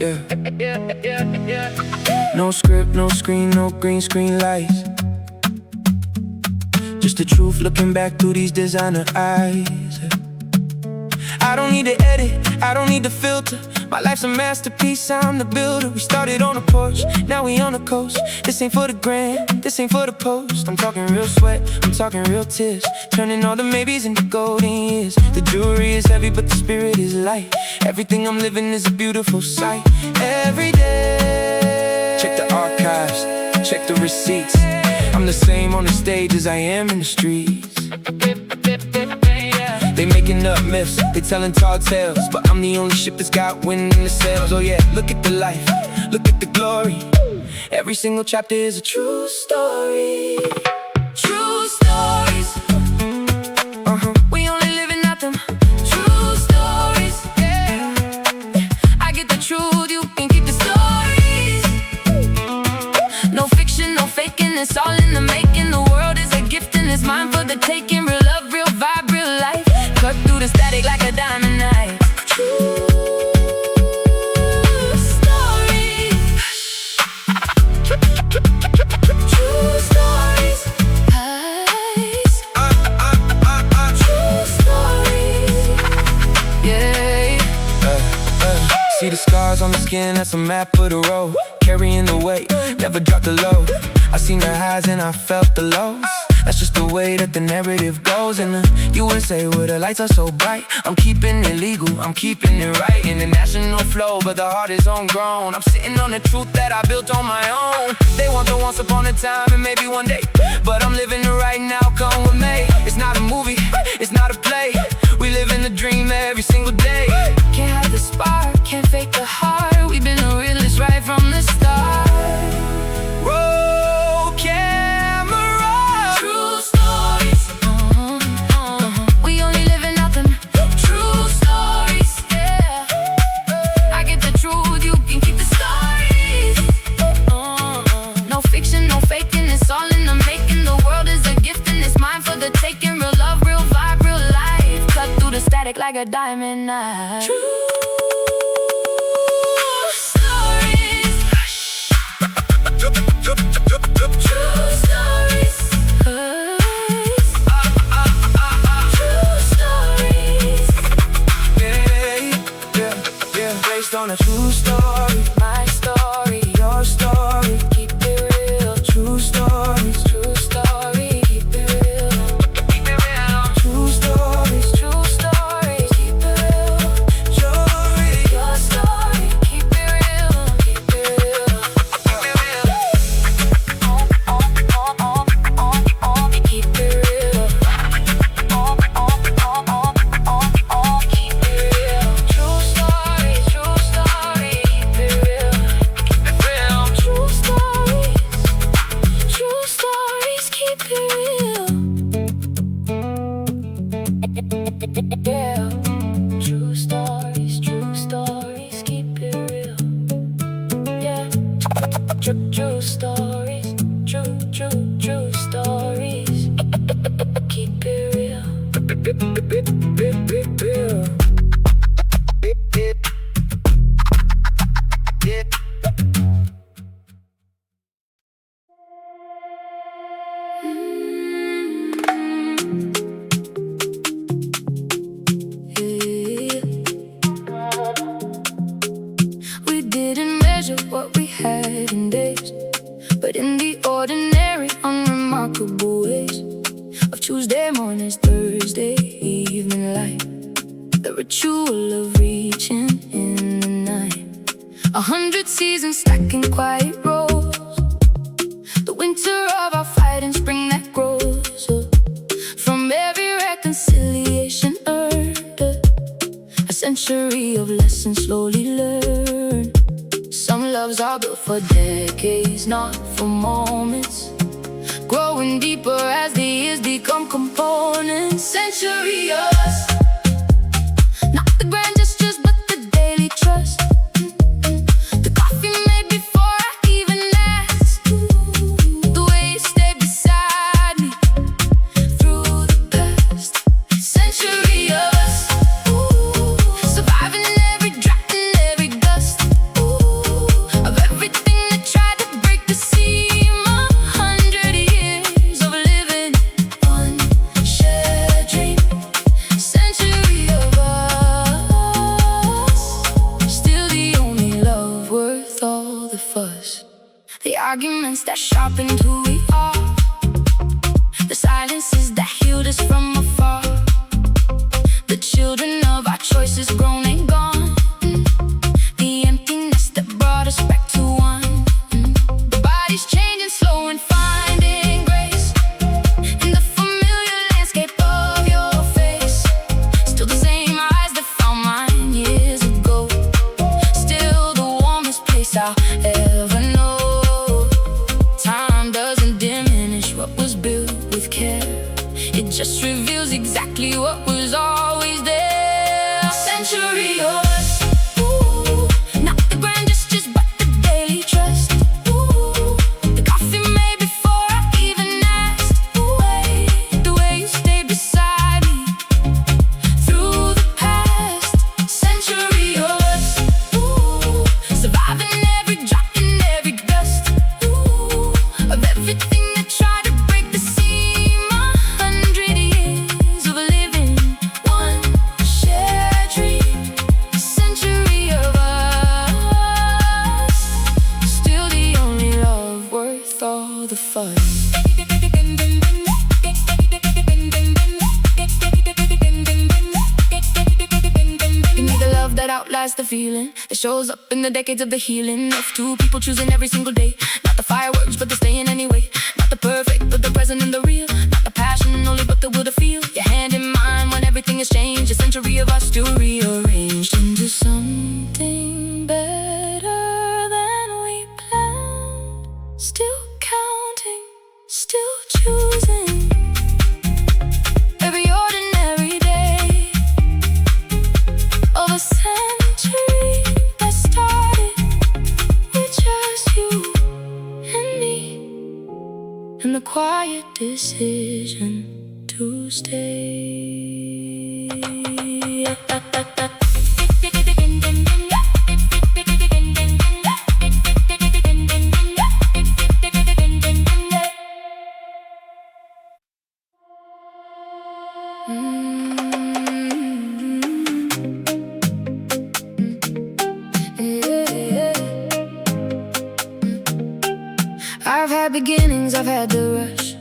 yeah. No script, no screen, no green screen lights. Just the truth looking back through these designer eyes. I don't need to edit, I don't need to filter. My life's a masterpiece, I'm the builder. We started on a porch, now we on the coast. This ain't for the gram, this ain't for the post. I'm talking real sweat, I'm talking real tears. Turning all the maybes into golden years. The jewelry is heavy but the spirit is light. Everything I'm living is a beautiful sight. Every day, check the archives, check the receipts. I'm the same on the stage as I am in the streets. They making up myths, they telling tall tales, but I'm the only ship that's got wind in the sails. Oh yeah, look at the life, look at the glory. Every single chapter is a true story. True stories. We only living out them true stories. Yeah, I get the truth, you can keep the stories. No fiction, no faking, it's all in the making. The world is a gift and it's mine for the taking. Real love, real vibe, real life. Cut through the static like a diamond knife. True stories. True stories. True stories. Yeah. See the scars on the skin, that's a map of the road. Carrying the weight, never drop the load. I seen the highs and I felt the lows. That's just the way that the narrative goes. In the USA where the lights are so bright, I'm keeping it legal, I'm keeping it right. International flow, but the heart is homegrown. I'm sitting on the truth that I built on my own. They want the once upon a time and maybe one day, but I'm living it right now, come with me. It's not a movie, it's not a play. We live in the dream every single day. Can't have the spark, can't fake the heart. We've been the realest right from the start. Roll camera. True stories. We only living out them true stories. Yeah, I get the truth, you can keep the stories. No fiction, no faking, it's all in the making. The world is a gift and it's mine for the taking. Real love, real vibe, real life. Cut through the static like a diamond knife. True stories. True stories. True stories. Yeah. Based on a true story. My story, your story. Keep it real. True stories. True story. Keep it real. Keep it real. True stories. True stories. Keep it real. Your story. Keep it real. Keep it real. Keep it real. Keep it real. Keep it real. True stories, true stories. Keep it real. Keep it real. True stories, true stories. Keep it real. Yeah. True stories, keep it real. Yeah. True stories, true stories. Keep it real. We didn't measure what we had in days, but in the ordinary, unremarkable ways of Tuesday mornings, Thursday evening light, the ritual of reaching in the night. 100 seasons stacking quiet rows, the winter of our fight and spring that grows from every reconciliation earned, a century of lessons slowly learned. Some loves are built for decades, not for moments, growing deeper as the years become components. Century of us, not the grand gestures but the daily trust. The coffee made before I even asked, the way you stayed beside me through the past. Century of us, surviving every drop and every gust. arguments that sharpened who we are, the silences that healed us from afar, the children of our choices grown and gone, the emptiness that brought us back to one. The body's changing slow and finding grace in the familiar landscape of your face. Still the same eyes that found mine years ago, still the warmest place I'll ever know. Time doesn't diminish what was built with care, it just reveals exactly what was always there. A century of us, ooh, not the grand gestures but the daily trust. Ooh, the coffee made before I even asked. Ooh, the way you stayed beside me through the past. Century of us, ooh, surviving every drop and every gust. Ooh, of everything that tried to break the seam. 100 years of living, one shared dream. A century of us, still the only love worth all the fuss. You need the love that outlasts the feeling, that shows up in the decades of the healing of two people choosing every single day. Not the fireworks, but the staying anyway. Not the perfect, but the present and the real. Not the passion only, but the will to feel. Your hand in mine when everything has changed. A century of us still rearranged into something better than we planned. Still counting, still choosing. Every ordinary day of a century that started with just you and me, and the quiet decision to stay. I've had beginnings, I've had the rush,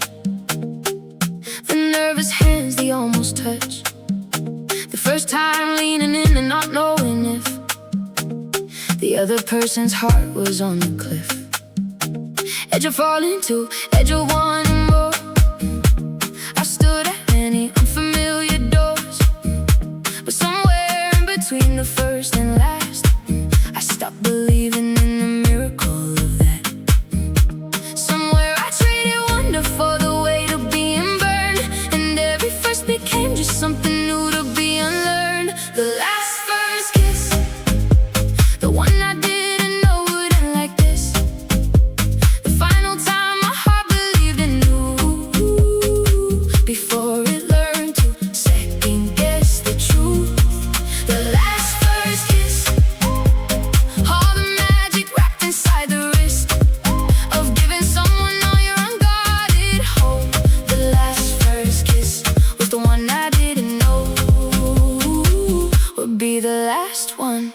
the nervous hands, the almost touch, the first time leaning in and not knowing if the other person's heart was on the cliff. Edge of falling to, edge of wanting more. I stood at many unfamiliar doors, but somewhere in between the first and last, I stopped believing in the miracle of that. Somewhere I traded wonder for the weight of being burned, and every first became just something new to be unlearned. The last first kiss, the one I didn't know would end like this. The final time my heart believed in you, before it learned to second guess the truth. The last first kiss, all the magic wrapped inside the wrist of giving someone all your unguarded hope. The last first kiss was the one I didn't know would be the last one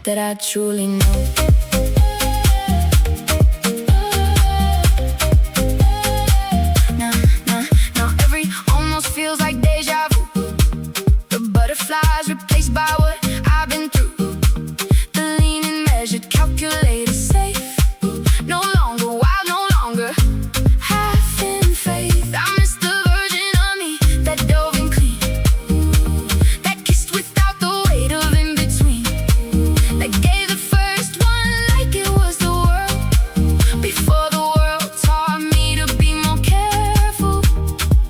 that I truly know. Now every almost feels like deja vu. The butterflies replaced by what I've been through. The leaning, measured, calculated, safe. No longer wild, no longer half in faith. I miss the version of me that dove in clean, that kissed without the weight of in between, that gave the first one like it was the world, before the world taught me to be more careful.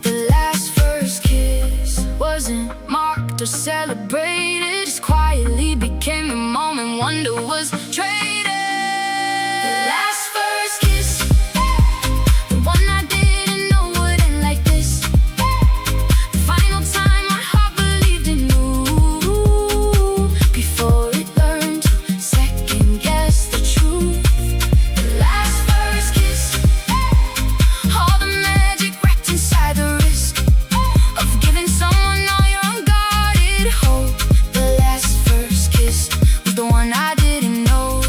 The last first kiss wasn't marked or celebrated, just quietly became the moment wonder was traded. The last first kiss, the one I didn't know would end like this. The final time my heart believed in you, before it learned to second guess the truth. The last first kiss, all the magic wrapped inside the wrist of giving someone all your unguarded hope. The last first kiss was the one I didn't know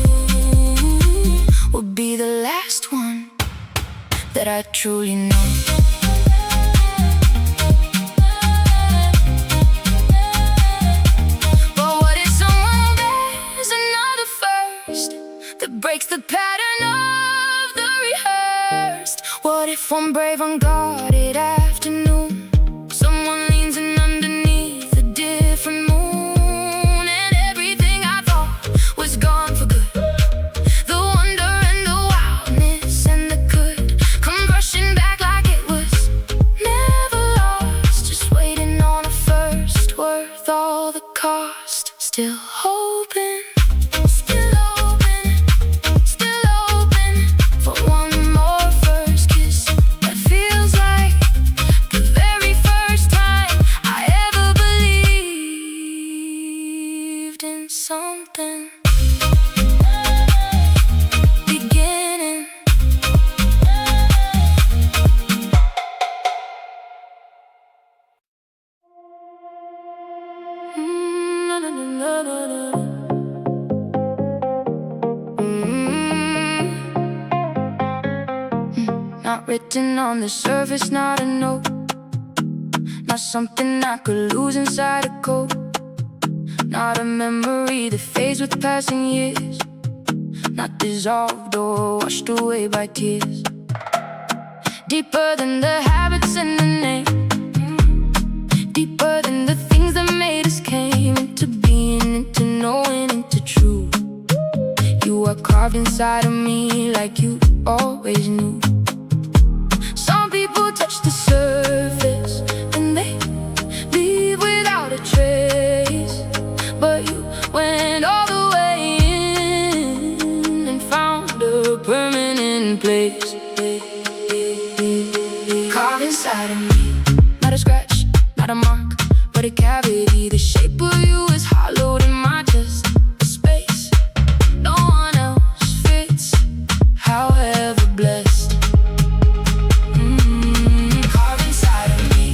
that truly know. But what if someone bears another first that breaks the pattern of the rehearsed? What if one brave, unguarded afternoon someone leans in underneath a different moon, and everything I thought was gone for good, the wonder and the wildness and the good, come rushing back like it was never lost, just waiting on a first worth all the cost. Still hoping, still open, still open for one more first kiss that feels like the very first time I ever believed in something beginning. Na, na, na, na, na, na. Not written on the surface, not a note, not something I could lose inside a coat, not a memory that fades with passing years, not dissolved or washed away by tears. Deeper than the habits and the name, deeper than the things that made us, came into being, into knowing, into truth. You are carved inside of me like you always knew. Some people touch the surface and they leave without a trace, but you went all the way in and found a permanent place. Carved inside of me, not a scratch, not a mark, but a cavity. The shape of you is hollowed in my chest, a space no one else fits, however blessed. Carved inside of me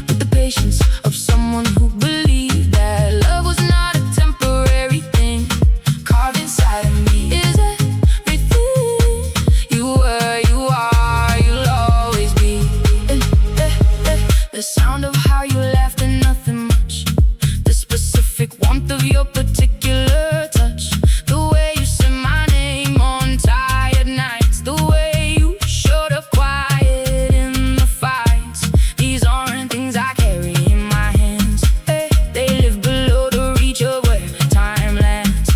with the patience of someone who believed that love was not a temporary thing. Carved inside of me is everything you were, you are, you'll always be. The sound of how you laughed and nothing much, the specific warmth of your particular touch, the way you said my name on tired nights, the way you showed up quiet in the fights. These aren't things I carry in my hands, they live below the reach of where time lands,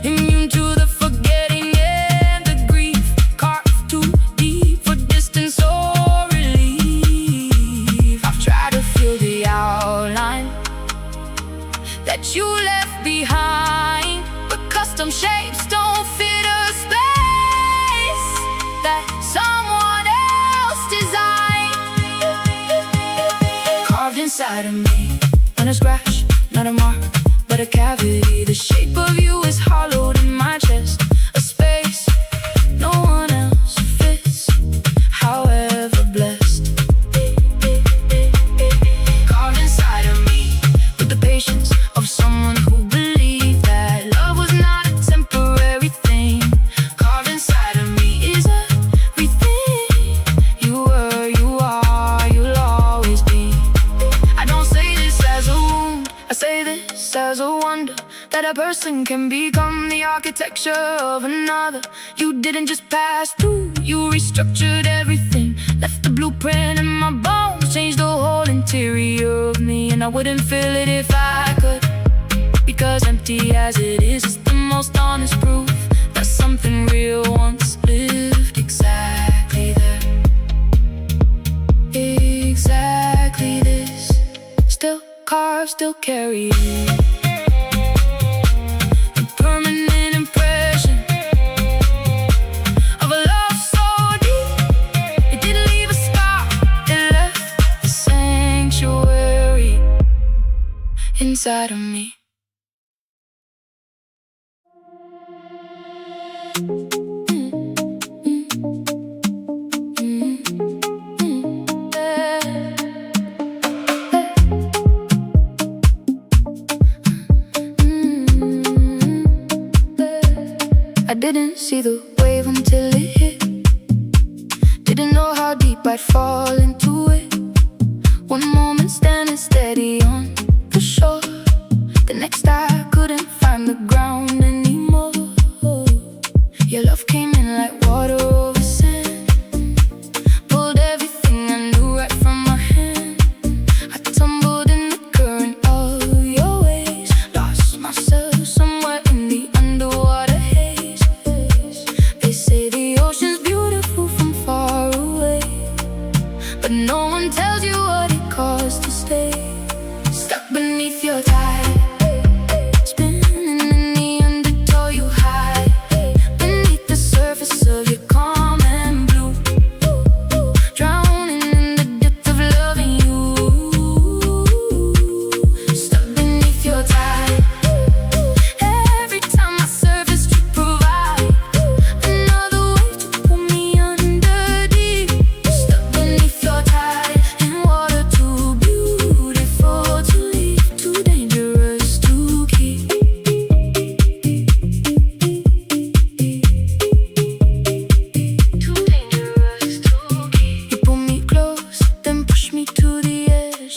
immune to the forgetting and the grief, carved too deep for distance or relief. I've tried to feel the outline that you left behind, but custom shapes don't fit a space that someone else designed. Carved inside of me, not a scratch, not a mark, but a cavity. The shape of you is hollowed in my chest, a space no one else fits, however blessed. Carved inside of me with the patience of someone who believed that love was not a temporary thing. Carved inside of me is everything you were, you are, you'll always be. I don't say this as a wound, I say this as a wonder, that a person can become the architecture of another. You didn't just pass through, you restructured everything, left the blueprint in my bones, changed the whole interior of me. And I wouldn't feel it if I could, because empty as it is the most honest proof that something real once lived exactly there. Exactly this, still carved, still carry a permanent impression of a love so deep, it didn't leave a scar, it left a sanctuary inside of me. I didn't see the wave until it hit, didn't know how I'd fall into it. One moment standing steady on the shore, the next I couldn't find the ground anymore. Your love came in like water over sand, pulled everything I knew right from my hand. I tumbled in the current of your ways, lost myself somewhere in the underwater haze. They say the ocean's beautiful from far away, but no one tells you what it costs to stay stuck beneath your tide, spinning in the undertow you hide, beneath the surface of your calm and blue, drowning in the depth of loving you. Stuck beneath your tide. Every time I surface you provide another wave to pull me under deep. Stuck beneath your tide, in water too beautiful to leave, too dangerous to keep. Too dangerous to keep. You pull me close, then push me to the edge,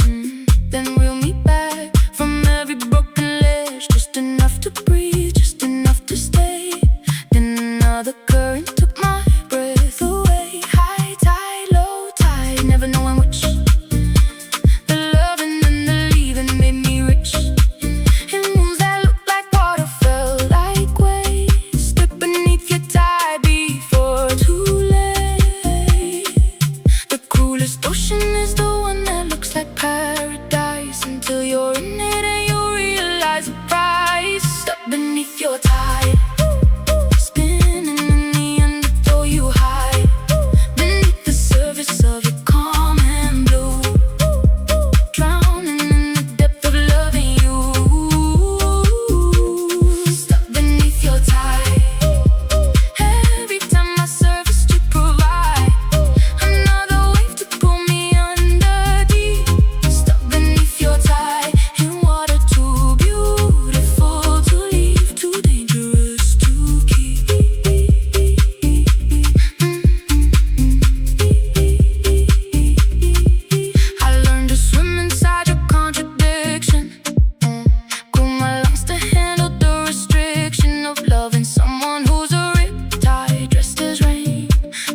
then reel me back from every broken ledge. Just enough to breathe, just enough to stay. Then another current took my breath away. High tide, low tide, never knowing which. The loving and the leaving made me rich. In moons that look like water felt like waves. Slip beneath your tide before too late. The cruelest ocean is the one that looks like paradise, until you're in it and you realize the price. Stuck beneath your tide, spinning in the undertow you hide, beneath the surface of your calm and blue, drowning in the depth of loving you. Stuck beneath your tide. Every time I surface you provide another wave to pull me under deep. Stuck beneath your tide, in water too beautiful to leave, too dangerous to keep. I learned to swim inside your contradiction, cool my lungs to handle the restriction of loving someone who's a riptide dressed as rain.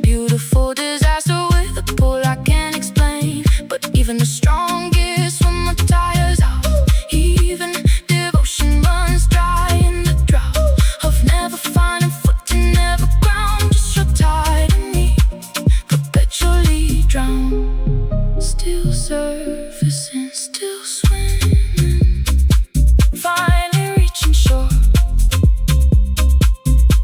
Beautiful disaster with a pull I can't explain, but even the strongest when the tire's out. Even devotion runs dry in the drought of never finding footing, never ground. Just your tide and me, perpetually drowned. Still surfacing, still swimming, finally reaching shore.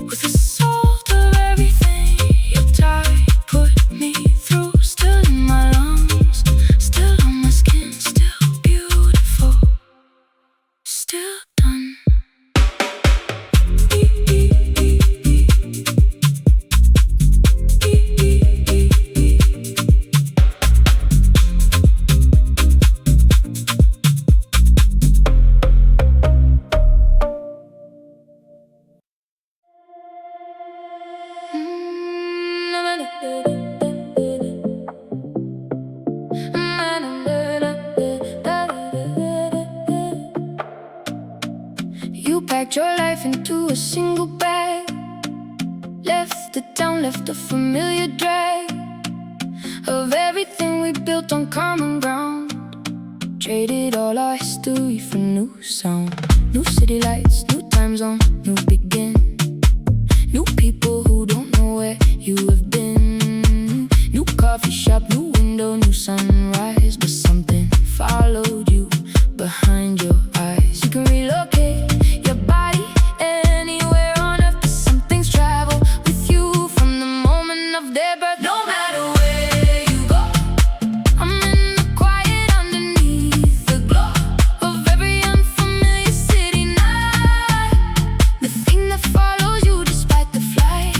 With the salt of everything your tide put me through, still in my lungs, still on my skin, still beautiful, still done. You packed your life into a single bag, left the town, left a familiar drag of everything we built on common ground. Traded all our history for new sound, new city lights, new time zone, new begin, new people who don't know where you have been, new coffee shop, new window, new sunrise. But something followed you behind your eyes. You can relocate your body anywhere on earth, but some things travel with you from the moment of their birth. No matter where you go, I'm in the quiet underneath the glow of every unfamiliar city night. The thing that follows you despite the flight.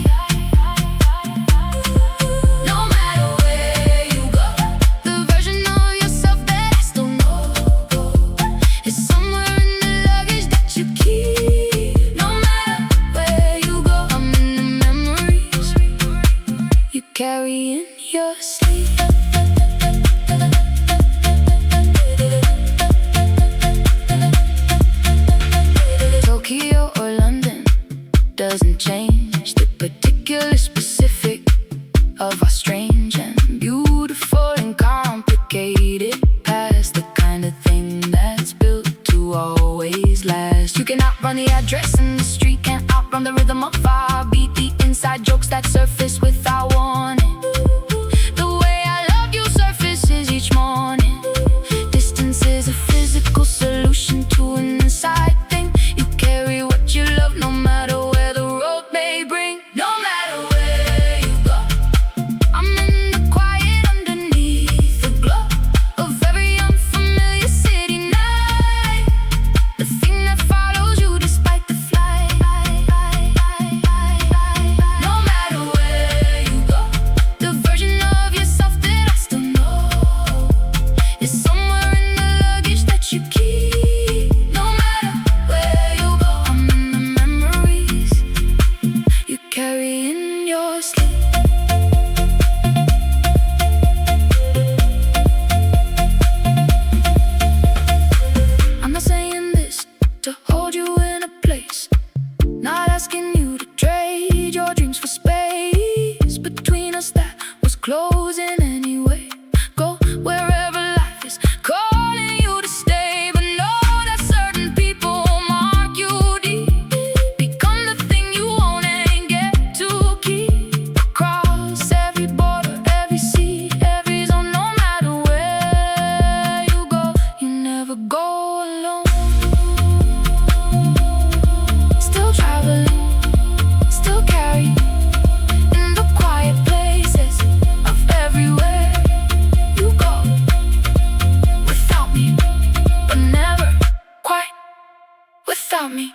doesn't change the particular specific of our strange and beautiful and complicated past, the kind of thing that's built to always last. You can outrun the address in the street, can't outrun the rhythm of our beat, the inside jokes that surface without warning. The way I love you surfaces each morning. Distance is a physical solution to an inside thing. You carry what you love no matter where the road may bring. No matter where you go, I'm in the quiet underneath the glow of every unfamiliar city night. The thing that follows you despite the flight. No matter where you go, the version of yourself that I still know is somewhere in the luggage that you keep. No matter where you go, I'm in the memories you carry in your sleep. I'm not saying this to hold you in a place, not asking you to trade your dreams for space between us that was closing anyway. Go wherever life is calling you to stay, but know that certain people mark you deep, become the thing you own and get to keep. Across every border, every sea, every zone, no matter where you go, you never go alone. Still traveling, still carry in the quiet places of everywhere you go. Without me, but never quite without me.